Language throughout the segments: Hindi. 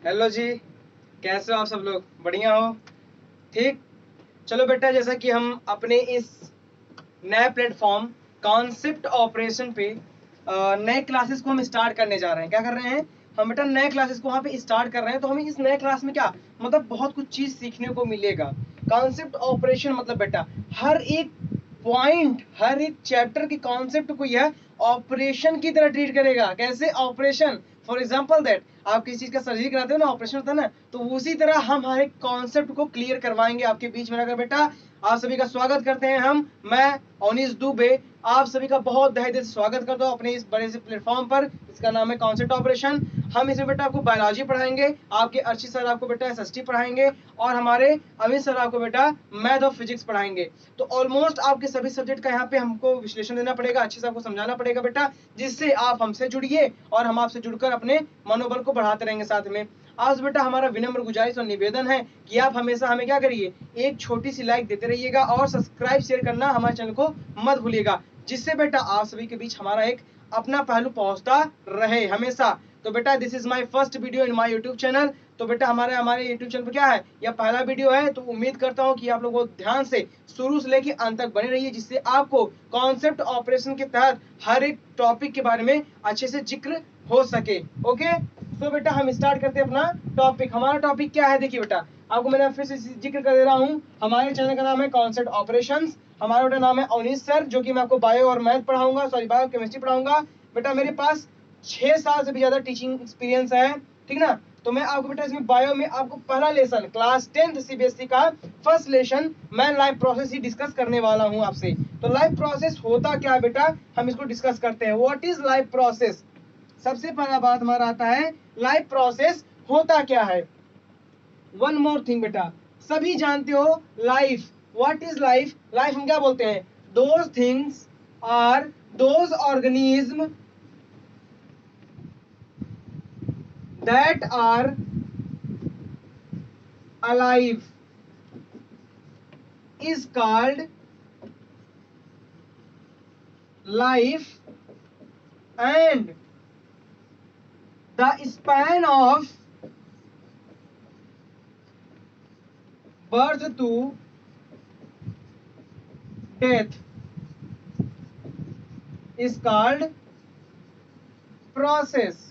हेलो जी, कैसे हो आप सब लोग? बढ़िया हो? ठीक। चलो बेटा, जैसा कि हम अपने इस नए प्लेटफॉर्म कॉन्सेप्ट ऑपरेशन पे नए क्लासेस को हम स्टार्ट करने जा रहे हैं। क्या कर रहे हैं हम बेटा? नए क्लासेस को वहाँ पे स्टार्ट कर रहे हैं। तो हमें इस नए क्लास में क्या मतलब बहुत कुछ चीज़ सीखने को मिलेगा। कॉन्सेप्ट ऑपरेशन मतलब बेटा हर एक पॉइंट, हर एक चैप्टर के कॉन्सेप्ट को यह ऑपरेशन की तरह ट्रीट करेगा। कैसे ऑपरेशन? फॉर एग्जाम्पल दैट आप किसी चीज का सर्जरी कराते हो ना, ऑपरेशन होता है ना, तो उसी तरह हम हर एक कॉन्सेप्ट को क्लियर करवाएंगे आपके बीच में रहकर। बेटा आप सभी का स्वागत करते हैं मैं अवनीश दुबे आप सभी का बहुत तहे दिल से स्वागत करता हूँ अपने इस बड़े से प्लेटफॉर्म पर। इसका नाम है कॉन्सेप्ट ऑपरेशन। हम इसमें बेटा आपको बायोलॉजी पढ़ाएंगे, आपके अर्शी सर आपको बेटा एसएसटी पढ़ाएंगे, और हमारे अमित सर आपको बेटा मैथ और फिजिक्स पढ़ाएंगे। तो ऑलमोस्ट आपके सभी सब्जेक्ट का यहाँ पे हमको विश्लेषण देना पड़ेगा, अच्छे से आपको समझाना पड़ेगा बेटा, जिससे आप हमसे जुड़िए और हम आपसे जुड़कर अपने मनोबल को बढ़ाते रहेंगे साथ में। आज बेटा हमारा विनम्र गुजारिश और निवेदन है कि आप हमेशा हमें क्या करिए, एक छोटी सी लाइक देते रहिएगा और सब्सक्राइब शेयर करना हमारे चैनल को मत भूलिएगा, जिससे बेटा आप सभी के बीच हमारा एक अपना पहलू पहुंचता रहे हमेशा। तो बेटा this is my first video in my YouTube channel. तो बेटा हमारे यूट्यूब चैनल पर क्या है, यह पहला वीडियो है। तो उम्मीद करता हूँ कि आप लोग ध्यान से शुरू से लेकर अंत तक बने रहिए, जिससे आपको कॉन्सेप्ट ऑपरेशन के तहत हर एक टॉपिक के बारे में अच्छे से जिक्र हो सके। ओके, तो बेटा हम स्टार्ट करते हैं अपना टॉपिक। हमारा टॉपिक क्या है, देखिए बेटा आपको मैंने फिर से जिक्र कर दे रहा हूँ, हमारे चैनल का नाम है कॉन्सेप्ट ऑपरेशंस। हमारा बेटा नाम है अवनीश सर, जो कि मैं आपको बायो और मैथ पढ़ाऊंगा, सॉरी बायो केमिस्ट्री पढ़ाऊंगा। बेटा मेरे पास 6 साल से भी ज्यादा टीचिंग एक्सपीरियंस है, ठीक ना। तो मैं आपको बेटा इसमें बायो में आपको पहला लेसन क्लास 10th सीबीएसई का फर्स्ट लेसन मैं लाइफ प्रोसेस ही डिस्कस करने वाला हूं आपसे। तो लाइफ प्रोसेस होता क्या है बेटा, हम इसको डिस्कस करते हैं। What is life process? सबसे पहला बात हमारा आता है लाइफ प्रोसेस होता क्या है। वन मोर थिंग बेटा, सभी जानते हो life, what is life? Life हम क्या बोलते हैं, those things are those organism that are alive is called life, and the span of birth to death is called process।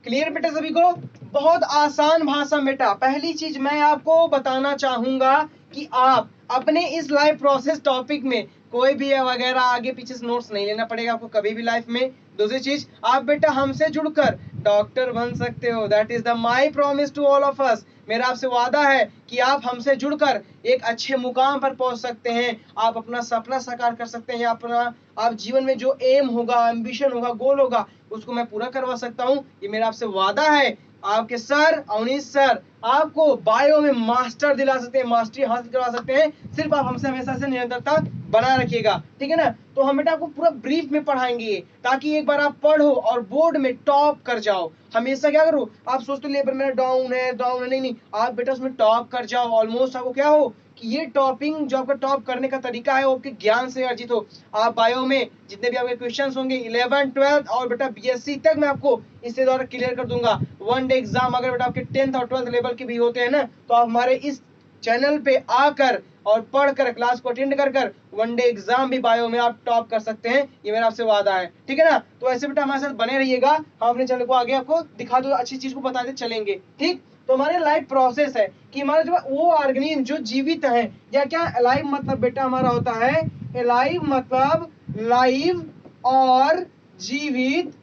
Clear बेटा सभी को? बहुत आसान भाषा में बेटा पहली चीज मैं आपको बताना चाहूंगा कि आप अपने इस लाइफ प्रोसेस टॉपिक में कोई भी वगैरह आगे पीछे से नोट्स नहीं लेना पड़ेगा आपको कभी भी लाइफ में। दूसरी चीज, आप बेटा हमसे जुड़कर डॉक्टर बन सकते हो। That is the my promise to all of us. मेरा आपसे वादा है कि आप हमसे जुड़कर एक अच्छे मुकाम पर पहुंच सकते हैं, आप अपना सपना साकार कर सकते हैं, अपना आप जीवन में जो एम होगा, एम्बिशन होगा, गोल होगा, उसको मैं पूरा करवा सकता हूं। ये मेरा आपसे वादा है। आपके सर अवनीश सर आपको बायो में मास्टर दिला सकते हैं, मास्टरी हासिल करवा सकते हैं, सिर्फ आप हमसे हमेशा से निरंतरता बनाए रखिएगा, ठीक है ना। तो हम बेटा आपको पूरा ब्रीफ में पढ़ाएंगे ताकि एक बार आप पढ़ो और बोर्ड में टॉप कर जाओ। हमेशा क्या करो, आप सोचते लेबर मेरा डाउन है डाउन है, नहीं नहीं, आप बेटा उसमें टॉप कर जाओ। ऑलमोस्ट आपको क्या हो कि ये टॉपिंग जो आपका टॉप करने का तरीका है वो आपके ज्ञान से अर्जित हो। आप बायो में जितने भी आपके क्वेश्चंस होंगे 11th 12th और बेटा बीएससी तक मैं आपको इससे द्वारा क्लियर कर दूंगा। वन डे एग्जाम अगर बेटा आपके 10th और 12th लेवल के भी होते हैं ना, तो आप हमारे इस चैनल पे आकर और पढ़कर क्लास को अटेंड कर कर वन डे एग्जाम भी बायो में आप टॉप कर सकते हैं। ये मेरा आपसे वादा है, ठीक है ना। तो ऐसे बेटा हमारे साथ बने रहिएगा, हम अपने चैनल को आगे आपको दिखा दो, अच्छी चीज को बताते चलेंगे, ठीक। तो हमारे लाइफ प्रोसेस है कि हमारा जो वो ऑर्गेनिज्म जो जीवित है, या क्या अलाइव मतलब बेटा हमारा होता है, अलाइव मतलब लाइव और जीवित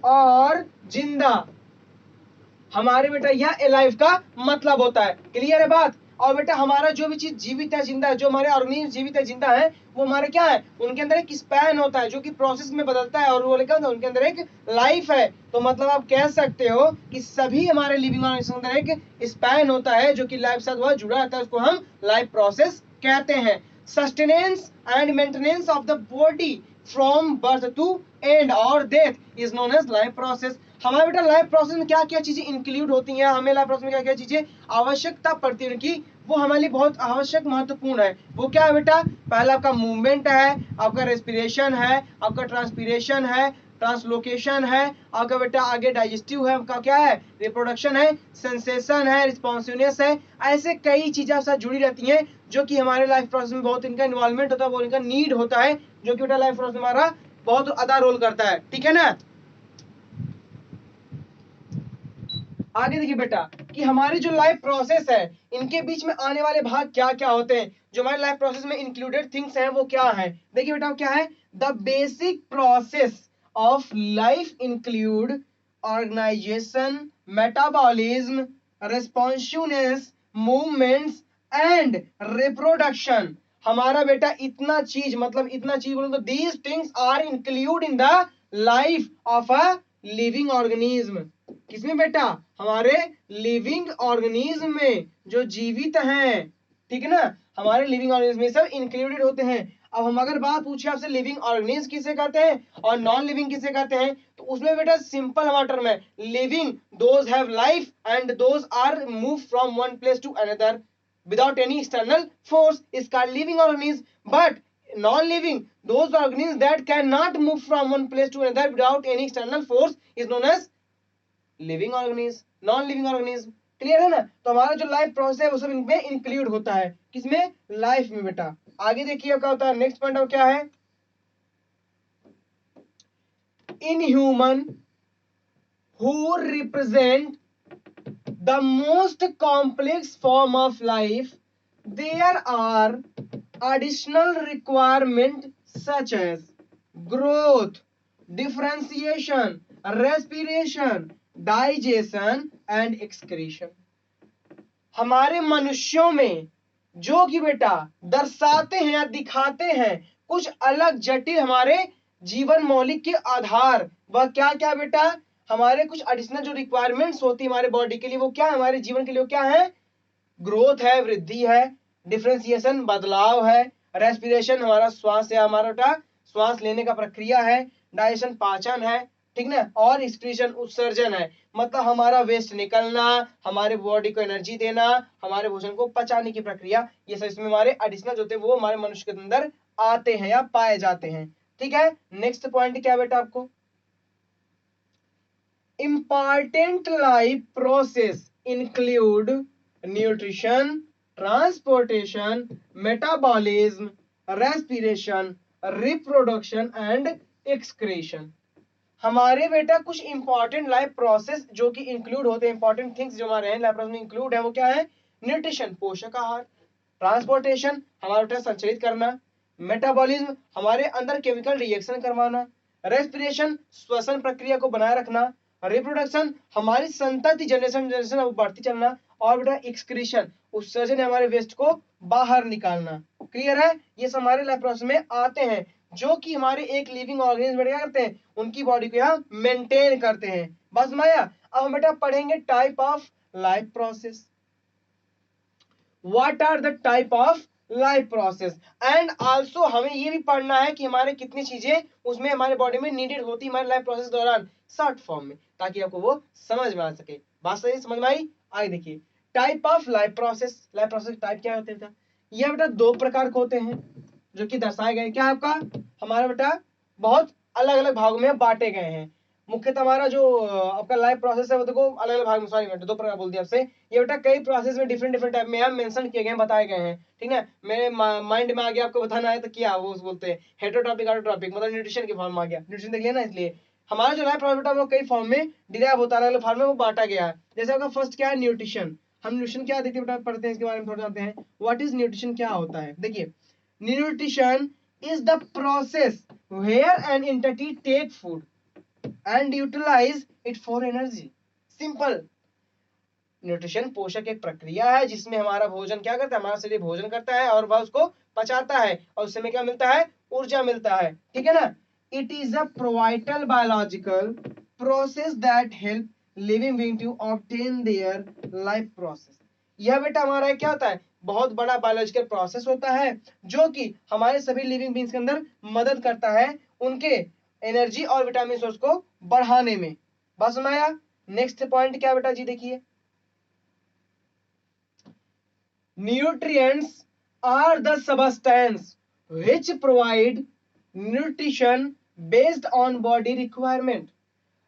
और जिंदा, हमारे बेटा यह अलाइव का मतलब होता है। क्लियर है बात? और बेटा हमारा जो भी चीज जीवित है जिंदा है, जो हमारे ऑर्गेनिज्म जीवित है जिंदा है, वो हमारे क्या है, उनके अंदर एक स्पैन होता है जो कि प्रोसेस में बदलता है, और वो क्या होता है, उनके अंदर एक लाइफ है। तो मतलब आप कह सकते हो कि सभी हमारे लिविंग ऑर्गेनिज्म के अंदर एक स्पैन होता है जो कि लाइफ साथ वह जुड़ा रहता है, उसको हम लाइफ प्रोसेस कहते हैं। Sustenance and maintenance of the body from birth to end और death is known as life process. हमारे बेटा लाइफ प्रोसेस में क्या क्या चीजें इंक्लूड होती हैं, हमें लाइफ प्रोसेस में क्या क्या चीजें आवश्यकता पड़ती है उनकी, वो हमारे लिए बहुत आवश्यक महत्वपूर्ण है। वो क्या है बेटा, पहला आपका मूवमेंट है, आपका रेस्पिरेशन है, आपका ट्रांसपीरेशन है, ट्रांसलोकेशन है, आपका बेटा आगे डाइजेस्टिव है, आपका क्या है, रिप्रोडक्शन है, सेंसेशन है, रिस्पॉन्सिवनेस है। ऐसे कई चीजें आपके साथ जुड़ी रहती हैं जो कि हमारे लाइफ प्रोसेस में बहुत इनका इन्वॉल्वमेंट होता है, बहुत इनका नीड होता है, जो कि बेटा लाइफ प्रोसेस में हमारा बहुत अदा रोल करता है। ठीक है ना। आगे देखिए बेटा कि हमारी जो लाइफ प्रोसेस है इनके बीच में आने वाले भाग क्या क्या होते हैं, जो हमारे लाइफ प्रोसेस में इंक्लूडेड थिंग्स हैं वो क्या है। देखिए बेटा क्या है, the basic process of life include organisation, metabolism, responsiveness, movements and reproduction. हमारा बेटा इतना चीज, मतलब इतना चीज बोलो तो these things are include in the life of a living organism. किसमें बेटा, हमारे लिविंग ऑर्गेनिज्म में, जो जीवित हैं। ठीक है ना, हमारे लिविंग ऑर्गेनिज्म में सब इंक्लूडेड होते हैं। अब हम अगर बात पूछे आपसे लिविंग ऑर्गेनिज्म किसे कहते हैं और नॉन लिविंग किसे कहते हैं, तो उसमें बेटा सिंपल हमारा टर्म है, living those have life and those are move from one place to another without any external force is called living organism, but non-living, those organisms that cannot move from one place to another without any external force is known as living organism, non-living organism। Clear है ना। तो हमारा जो लाइफ प्रोसेस है वो सब इनमें इंक्लूड होता है, किसमें, लाइफ में बेटा। आगे देखिए क्या होता है, नेक्स्ट पॉइंट क्या है, in human who represent the most complex form of life, there are additional requirements such as growth, differentiation, respiration, digestion and excretion। हमारे मनुष्यों में जो कि बेटा दर्शाते हैं या दिखाते हैं कुछ अलग जटिल हमारे जीवन मौलिक के आधार, वह क्या क्या बेटा, हमारे कुछ एडिशनल जो रिक्वायरमेंट्स होती है हमारे बॉडी के लिए, वो क्या है, हमारे जीवन के लिए वो क्या है, ग्रोथ है, वृद्धि है, डिफरेंशिएशन बदलाव है, रेस्पिरेशन हमारा श्वास है, हमारा बेटा श्वास लेने का प्रक्रिया है, डाइजेशन पाचन है, ठीक ना, और एक्सक्रीशन उत्सर्जन है, मतलब हमारा वेस्ट निकलना, हमारे बॉडी को एनर्जी देना, हमारे भोजन को पचाने की प्रक्रिया, ये सब इसमें हमारे एडिशनल जो होते हैं वो हमारे मनुष्य के अंदर आते हैं या पाए जाते हैं। ठीक है, नेक्स्ट पॉइंट क्या बेटा आपको, important life process include nutrition, transportation, metabolism, respiration, reproduction and excretion। हमारे बेटा कुछ इंपॉर्टेंट लाइफ प्रोसेस जो कि इंक्लूड होते हैं, इंपॉर्टेंट थिंग्स जो हमारे लाइफ प्रोसेस में इंक्लूड है वो क्या है, न्यूट्रिशन पोषक आहार, ट्रांसपोर्टेशन हमारा बेटा संचरित करना, मेटाबॉलिज्म हमारे अंदर केमिकल रिएक्शन करवाना, रेस्पिरेशन श्वसन प्रक्रिया को बनाए रखना, रिप्रोडक्शन हमारी संतति जनरेशन जनरेशन बढ़ती चलना, और बेटा एक्सक्रीशन उत्सर्जन हमारे वेस्ट को बाहर निकालना। क्लियर है, ये सब हमारे लाइफ प्रोसेस में आते हैं जो कि हमारे एक लिविंग ऑर्गेनिज्म क्या करते हैं, उनकी बॉडी को यहाँ मेंटेन करते हैं। बस माया, अब हम बेटा पढ़ेंगे type of life process. What are the type of life process, and also हमें ये भी पढ़ना है कि हमारे कितनी चीजें उसमें हमारे बॉडी में नीडेड होती है हमारे लाइफ प्रोसेस के दौरान, शॉर्ट फॉर्म में, ताकि आपको वो समझ में आ सके। बात सही समझ में आई। आगे देखिए type of life process, life process type क्या होते हैं, यह बेटा दो प्रकार के होते हैं जो कि दर्शाए गए, क्या आपका, हमारा बेटा बहुत अलग अलग भागों में बांटे गए हैं। मुख्यतः हमारा जो आपका लाइफ प्रोसेस है वो देखो अलग अलग भाग में, सॉरी बेटा दो प्रकार बोल दिया आपसे, ये बेटा कई प्रोसेस में डिफरेंट डिफरेंट टाइप में यहाँ मेंशन किए गए, बताए गए हैं। ठीक है, मेरे माइंड में आ गया आपको बताना है तो क्या वो बोलते हैं हेटेरोटॉपिक ऑटोट्रॉपिक, मतलब न्यूट्रिशन के फॉर्म में आ गया, न्यूट्रिशन देख लिया ना। इसलिए हमारा जो लाइफ प्रोसेस बेटा वो कई फॉर्म में डिराइव होता है, अलग अलग फॉर्म में वो बांटा गया है। जैसे आपका फर्स्ट क्या है, न्यूट्रिशन। हम न्यूट्रिशन क्या देखते हैं बेटा, पढ़ते हैं इसके बारे में थोड़ा जानते हैं। व्हाट इज न्यूट्रिशन, क्या होता है, देखिए nutrition is the process where an entity take food and utilize it for energy। Simple, nutrition पोषक एक प्रक्रिया है जिसमें हमारा भोजन क्या करता है, हमारा शरीर भोजन करता है और वह उसको पचाता है और उससे हमें क्या मिलता है, ऊर्जा मिलता है। ठीक है ना, it is a vital biological process that help living being to obtain their life process. यह बेटा हमारा क्या होता है, बहुत बड़ा बायोलॉजिकल प्रोसेस होता है जो कि हमारे सभी लिविंग बीइंग्स के अंदर मदद करता है उनके एनर्जी और विटामिन सोर्स को बढ़ाने में। बस सुनाया। नेक्स्ट पॉइंट क्या बेटा जी, देखिए nutrients are the substance which provide nutrition based on body requirement.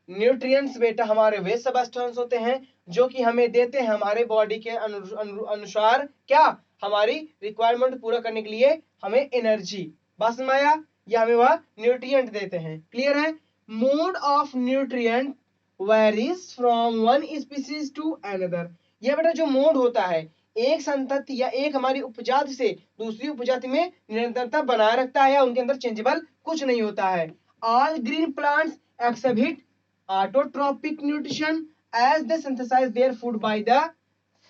Nutrients बेटा हमारे वे सब्सटेंस होते हैं जो कि हमें देते हैं हमारे बॉडी के अनुसार क्या, हमारी रिक्वायरमेंट पूरा करने के लिए हमें एनर्जी। बात समझ आया, या हमें वह न्यूट्रिएंट देते हैं। क्लियर है। Mode of nutrient varies from one species to another. यह बेटा जो मोड होता है एक संतति या एक हमारी उपजाति से दूसरी उपजाति में निरंतरता बनाए रखता है, या उनके अंदर चेंजेबल कुछ नहीं होता है। All green plants exhibit autotrophic nutrition as they synthesize their food by the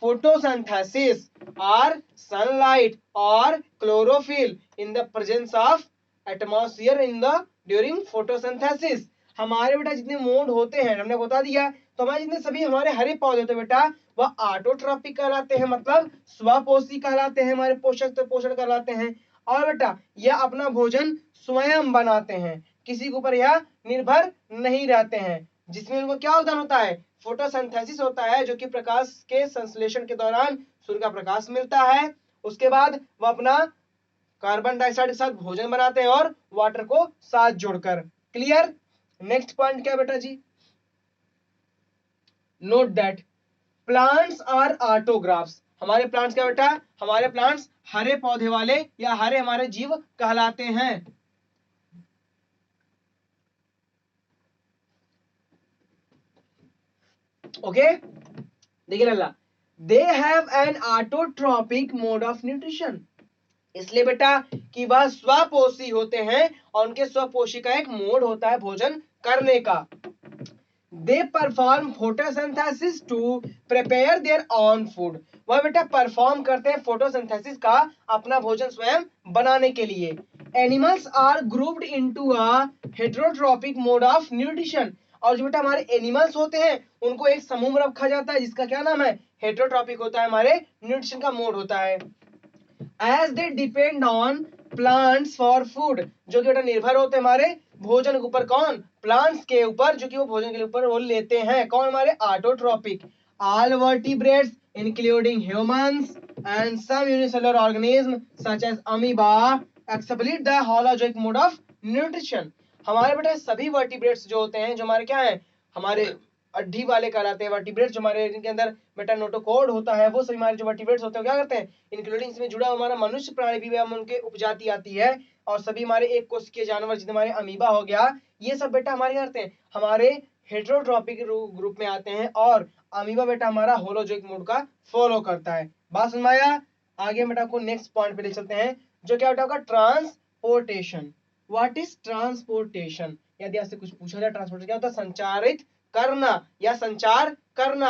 photosynthesis or sunlight or chlorophyll in the presence of atmosphere in the during photosynthesis। हमारे बेटा जितने मोड होते हैं हमने बता दिया, तो हमारे जितने सभी हमारे हरे पौधे होते हैं बेटा वह ऑटोट्रॉपिक कहलाते हैं, मतलब स्वपोषी कहलाते हैं, हमारे पोषक तो पोषण कहलाते हैं। और बेटा यह अपना भोजन स्वयं बनाते हैं, किसी के ऊपर यह निर्भर नहीं रहते हैं, जिसमें उनको क्या योगदान होता है, फोटोसिंथेसिस होता है, जो कि प्रकाश के संश्लेषण के दौरान सूर्य का प्रकाश मिलता है। उसके बाद वह अपना कार्बन डाइऑक्साइड के साथ भोजन बनाते हैं और वाटर को साथ जोड़कर। क्लियर। नेक्स्ट पॉइंट क्या बेटा जी, note that plants are autotrophs. हमारे प्लांट्स क्या बेटा, हमारे प्लांट्स हरे पौधे वाले या हरे हमारे जीव कहलाते हैं। ओके देखिए लल्ला, they have an autotrophic mode of nutrition. इसलिए बेटा कि वह स्वपोषी होते हैं और उनके स्वपोषी का एक मोड होता है भोजन करने का। They perform photosynthesis to prepare their own food. वह बेटा परफॉर्म करते हैं फोटोसिंथेसिस का अपना भोजन स्वयं बनाने के लिए। Animals are grouped into a heterotrophic mode of nutrition. और जो बेटा हमारे एनिमल्स होते हैं उनको एक समूह में रखा जाता है जिसका क्या नाम है, हेटेरोट्रॉपिक होता है, हमारे न्यूट्रिशन का मोड होता है। As they depend on plants for food, जो कि बेटा निर्भर होते हैं हमारे भोजन के ऊपर, कौन, प्लांट्स के ऊपर, जो कि वो भोजन के ऊपर वो लेते हैं, कौन, हमारे autotrophic. All vertebrates including humans and some unicellular organism such as amoeba exploit the holozoic mode of nutrition. हमारे बेटा सभी वर्टिब्रेट्स जो होते हैं, जो हमारे क्या है, हमारे अड्डी वाले कहलाते हैं वर्टिब्रेट्स, जो हमारे इनके अंदर बेटा नोटोकॉर्ड होता है, वो सभी हमारे जो वर्टिब्रेट्स होते हैं क्या करते हैं, इंक्लूडिंग इसमें जुड़ा हमारा मनुष्य प्राणी भी हम उनके उपजाति आती है, और सभी हमारे एक कोशिकीय जानवर जितने हमारे अमीबा हो गया, ये सब बेटा हमारे क्या करते हैं, हमारे हेटेरोट्रॉपिक ग्रुप में आते हैं, और अमीबा बेटा हमारा होलोजोइक मोड का फॉलो करता है। बात समझ में आया। आगे बेटा को नेक्स्ट पॉइंट पे ले चलते हैं, जो क्या बेटा होगा, ट्रांसपोर्टेशन। What is transportation? यदि आपसे कुछ पूछा जाए ट्रांसपोर्टेशन क्या होता है, संचारित करना या संचार करना।